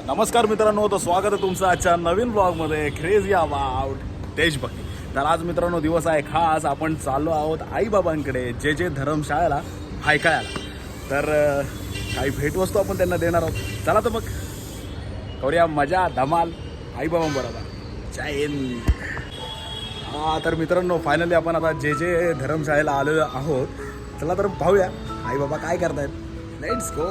नमस्कार मित्रांनो, तर स्वागत आहे तुमचं आजच्या नवीन ब्लॉगमध्ये क्रेझी अबाउट देशभक्ती. तर आज मित्रांनो दिवस आहे खास. आपण चाललो आहोत आईबाबांकडे जे धर्मशाळेला ऐकायला. तर काही भेटवस्तू आपण त्यांना देणार आहोत. चला तर मग करूया मजा धमाल आईबाबांबरोबर. जय हिंद. तर मित्रांनो फायनली आपण आता जे धर्मशाळेला आलेलो आहोत. चला तर पाहूया आईबाबा काय करतायत. Let's go.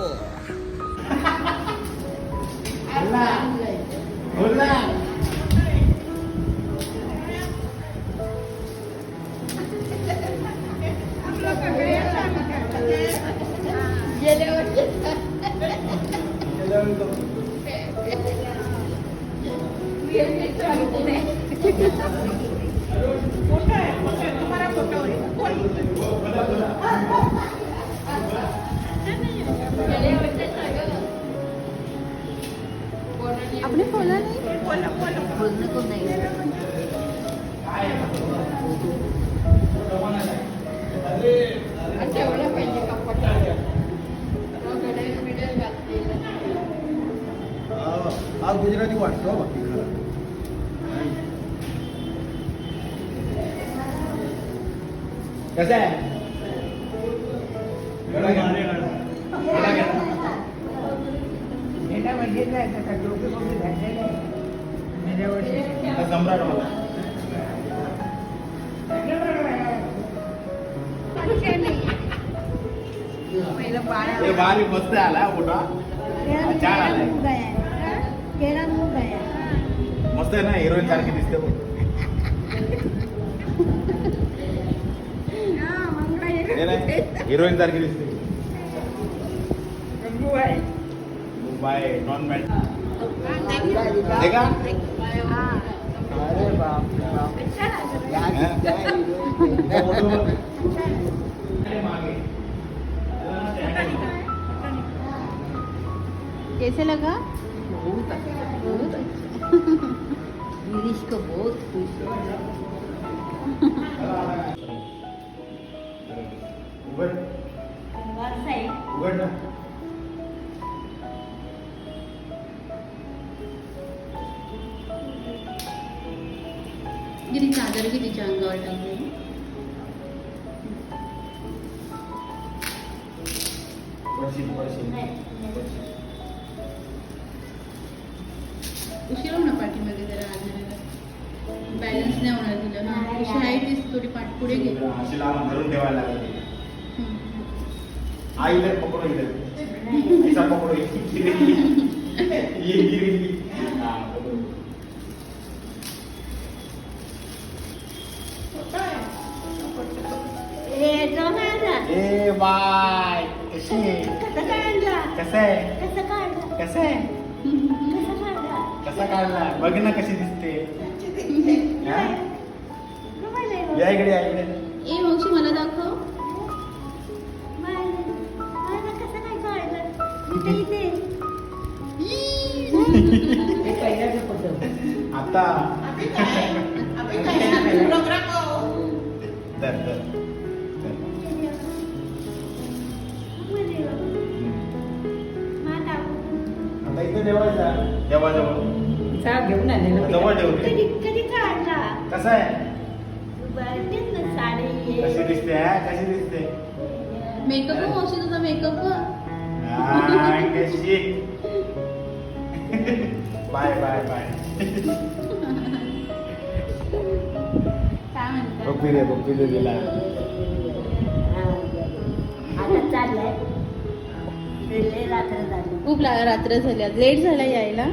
आपने खोला नहीं? खोलने को नहीं. ठेवलं पाहिजे कपाटात. हा गुजराती वाटतो बाकी खरं. कसं आहे सम्राट भारी मस्त आला मोठा. छान आलाय. मस्त आहे ना. हिरोईन सारखी दिसते बघ. हिरोईन सारखी दिसते. बाय नॉन मॅट का. अरे बाप कैसे लगा? बहुत अच्छा. गिरीश को बहुत खुश है. उघड ना. गिरी चादर की तिच्या अंगावर टाकली. उशीर होणार पाठीमध्ये जरा बॅलन्स नाही होणार तिला ना. अशी हाईट थोडी पाठ पुढे गेली. अशी लांब धरून ठेवायला लागली. आई इधर पकडो. इधर ऐसा पकडो. ये गिरी. ए बाय कशी आहे. कसं आहे. कसं आहे. कसा काढला बघ ना कशी दिसते. हा? या इकडे या इकडे. ए मावशी मला दाखव. आता दर दर आता इथे ठेवायचा. देवाजवळ घेऊन आलेलं जवळ ठेवते. कसं आहे. कशी दिसते. कशी दिसते. मेकअप मावशी तुझा मेकअप कशी. Bye bye bye. काय म्हणतात. बघी दे दिला. खूप रात्र झाली. लेट झाला यायला.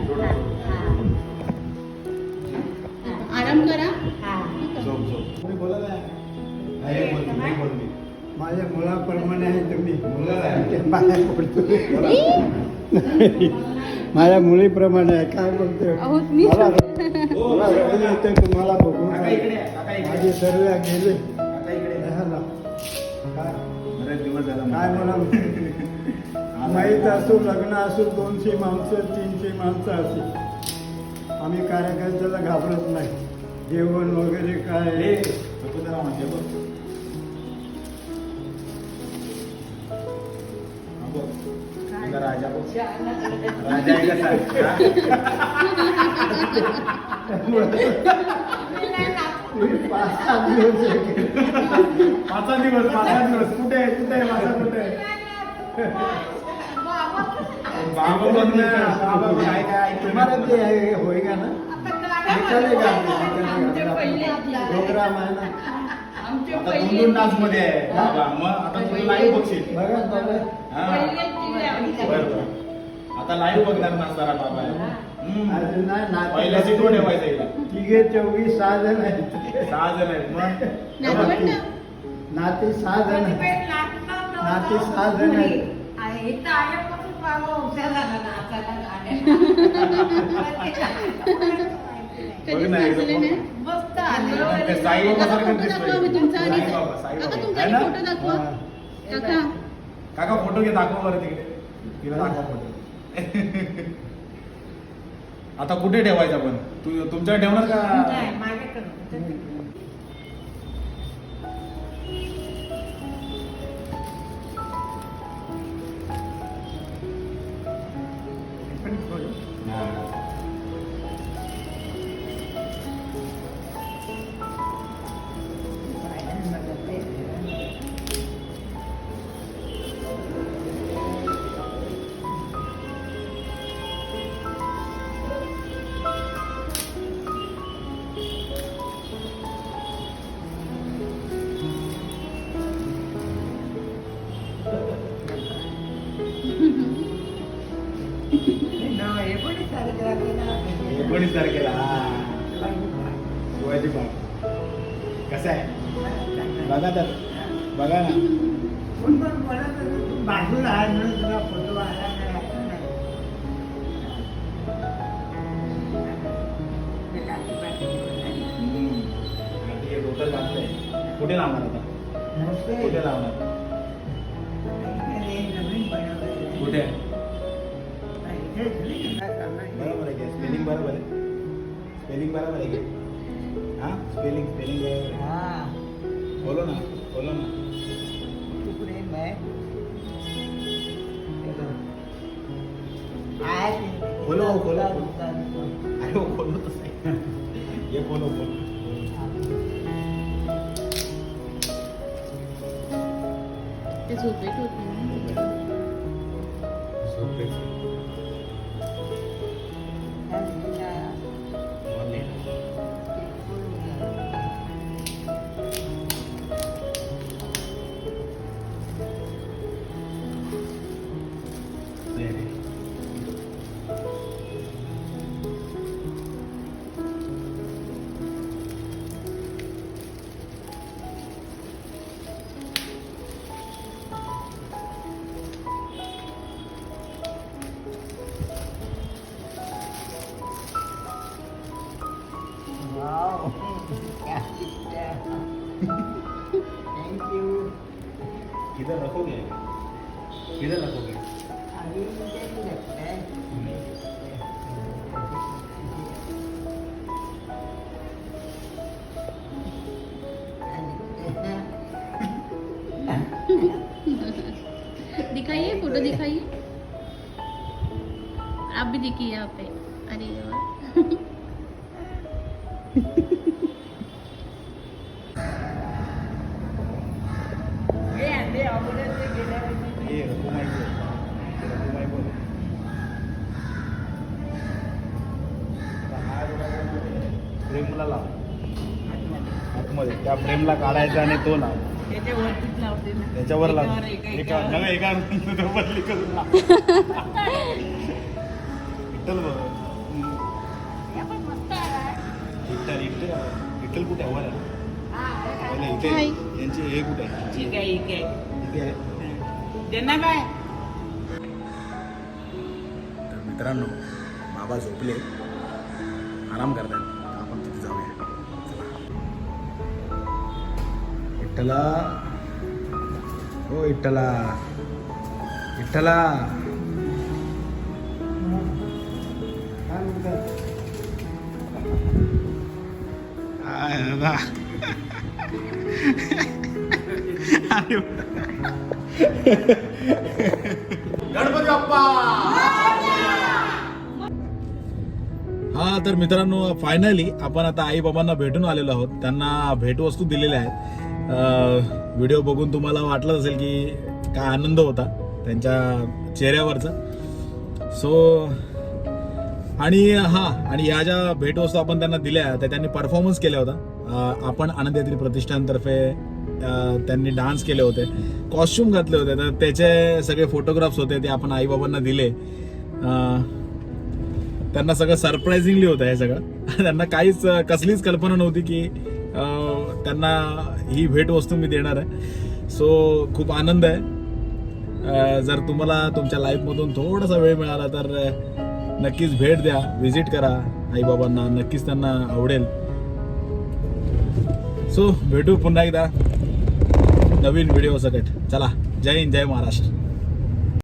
आराम करा. झोप झोप. कोणी बोलत आहे. नाही बोलली. माझ्या मुलाप्रमाणे आहे तुम्ही. माझ्या मुलीप्रमाणे आहे. काय बोलतोय. अहो मी मला रडू येतं तुम्हाला बघून. काका इकडे आहे. काका इकडे. माझे सर्व गेले. काका इकडे. राहिला. बरेच दिवस झाला. काय म्हणा माहीत असो लग्न असो 200 माणसं 300 माणसं असो आम्ही कार्यकर्त्याला घाबरत नाही. जेवण वगैरे काय जरा म्हणजे बघ. का राजा को राजा आहे कसा पाच सात दिवस आहे. 5 दिवस कुठे आहे माझा कुठे आहे बाबा बघ ना बाबा काय तुम्हाला ते आहे होय का ना निघाले का प्रोग्राम आहे ना आता 2 तास मध्ये आहे बाबा मग आता तुझं लाईव्ह बघशील बघा बघा हा बरं आता लाईव्ह बघणार नसताना बाबा अजून नाही पहिल्या सीटवर ठेवायचं हिला. तिघे 24 6 जण आहेत 6 जण आहेत मग नातवंड? नाते 6 जण आहेत. नाते 6 जण आहेत कधीच ना, नाचले नाही ते साईबाबा काका सारखं फोटो दिसतोय. दाखवा मी तुमचा आणि साईबाबा, साईबाबा. काका तुमचा है आणि ना? फोटो दाखवा काका काका फोटो घे दाखव बरं तिकडे तिला दाखवा फोटो आता कुठे ठेवायचा पण तुमच्या ठेवणार का एकोणीस तारखेला शिवाजी पार्क कसं आहे बघा तर बघा ना बाजूला आहे म्हणून तुला फोटो आला टोटल बांधलंय कुठे लावणार आता कुठे लावणार कुठे बरोबर आहे स्पेलिंग बरोबर आहे स्पेलिंग बरोबर आहे हा स्पेलिंग बोलो ना बोलो अरे वो बोलो तो सही ये बोलो ते झोपेत होते ना. किधर रखोगे दिखाइए फोटो दिखाइए आप भी दिखिए यहाँ पे अरे वाह ये रघुमाई बोल फ्रेमला लाव आतमध्ये त्या फ्रेमला काढायचा आणि तो लाव त्याच्यावर लाव एका बदली करून लाव विठ्ठल बघ विठ्ठल कुठे वर आहे इथे हाय. यांचे हे कुठे आहे इथे आहे तर मित्रांनो बाबा झोपले आराम करतात आपण तिथे जाऊया चला विठ्ठला हो विठ्ठला विठ्ठला गणपती बाप्पा हा तर मित्रांनो फायनली आपण आता आई बाबांना भेटून आलेलो आहोत. त्यांना भेटवस्तू दिलेल्या आहेत. व्हिडिओ बघून तुम्हाला वाटलं असेल की काय आनंद होता त्यांच्या चेहऱ्यावरचा. सो आणि ह्या ज्या भेटवस्तू आपण त्यांना दिल्या त्या त्यांनी परफॉर्मन्स केला होता. आपण आनंद यात्री प्रतिष्ठानतर्फे त्यांनी डान्स केले होते, कॉस्ट्युम घातले होते, तर त्याचे सगळे फोटोग्राफ्स होते ते आपण आईबाबांना दिले. त्यांना सगळं सरप्राइझिंगली होतं हे सगळं. त्यांना काहीच कसलीच कल्पना नव्हती की त्यांना ही भेटवस्तू मी देणार आहे. सो खूप आनंद आहे. जर तुम्हाला तुमच्या लाईफमधून थोडासा वेळ मिळाला तर नक्कीच भेट द्या, व्हिजिट करा आईबाबांना, नक्कीच त्यांना आवडेल. सो भेटू पुन्हा एकदा नवीन व्हिडिओ सकट. चला, जय हिंद, जय महाराष्ट्र.